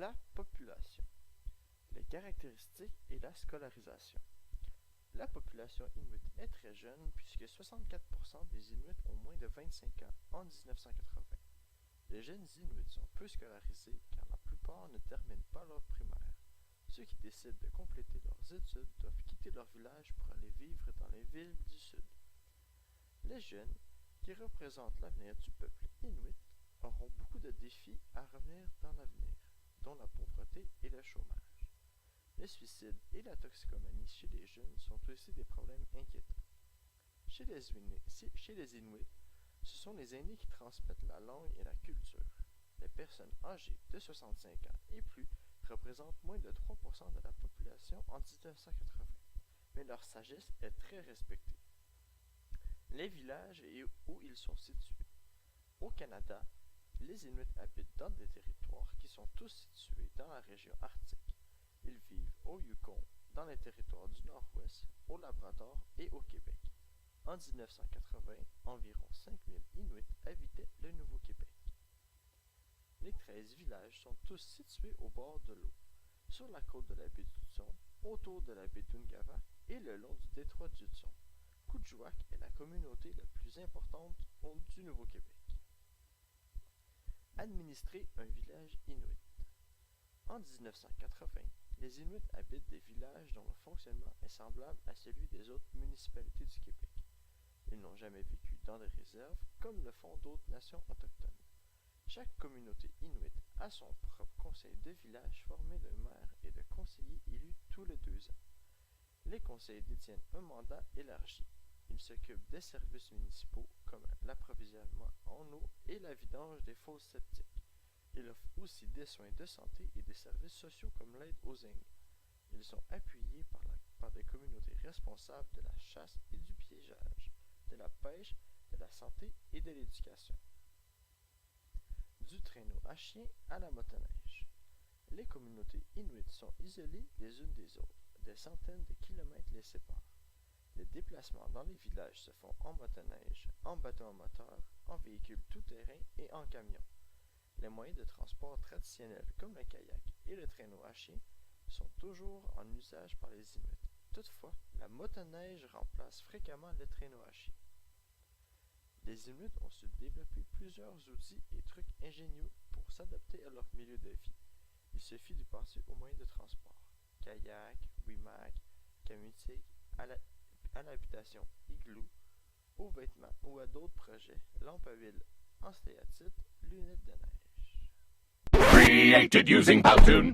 La population, les caractéristiques et la scolarisation. La population inuit est très jeune puisque 64% des Inuits ont moins de 25 ans en 1980. Les jeunes Inuits sont peu scolarisés car la plupart ne terminent pas leur primaire. Ceux qui décident de compléter leurs études doivent quitter leur village pour aller vivre dans les villes du sud. Les jeunes, qui représentent l'avenir du peuple inuit, auront beaucoup de défis à revenir dans l'avenir, dont la pauvreté et le chômage. Le suicide et la toxicomanie chez les jeunes sont aussi des problèmes inquiétants. Chez les Inuits, ce sont les aînés qui transmettent la langue et la culture. Les personnes âgées de 65 ans et plus représentent moins de 3% de la population en 1980, mais leur sagesse est très respectée. Les villages et où ils sont situés. Au Canada, les Inuits habitent dans des territoires qui sont tous situés dans la région arctique. Ils vivent au Yukon, dans les territoires du Nord-Ouest, au Labrador et au Québec. En 1980, environ 5000 Inuits habitaient le Nouveau-Québec. Les 13 villages sont tous situés au bord de l'eau, sur la côte de la baie d'Hudson, autour de la baie d'Ungava et le long du détroit d'Hudson. Kuujjuaq est la communauté la plus importante du Nouveau-Québec. Administrer un village inuit. En 1980, les Inuits habitent des villages dont le fonctionnement est semblable à celui des autres municipalités du Québec. Ils n'ont jamais vécu dans des réserves comme le font d'autres nations autochtones. Chaque communauté inuit a son propre conseil de village formé de maires et de conseillers élus tous les 2 ans. Les conseillers détiennent un mandat élargi. Ils s'occupent des services municipaux comme l'approvisionnement en eau et la vidange des fosses septiques. Ils offrent aussi des soins de santé et des services sociaux comme l'aide aux aînés. Ils sont appuyés par des communautés responsables de la chasse et du piégeage, de la pêche, de la santé et de l'éducation. Du traîneau à chien à la motoneige. Les communautés inuites sont isolées les unes des autres. Des centaines de kilomètres les séparent. Les déplacements dans les villages se font en motoneige, en bateau à moteur, en véhicule tout-terrain et en camion. Les moyens de transport traditionnels comme le kayak et le traîneau à chien sont toujours en usage par les Inuits. Toutefois, la motoneige remplace fréquemment le traîneau à chien. Les Inuits ont su développer plusieurs outils et trucs ingénieux pour s'adapter à leur milieu de vie. Il suffit de penser aux moyens de transport. Kayak, Wimac, Camutique, à l'habitation igloo, aux vêtements ou à d'autres projets, lampes à huile en stéatite, lunettes de neige. Created using Powtoon.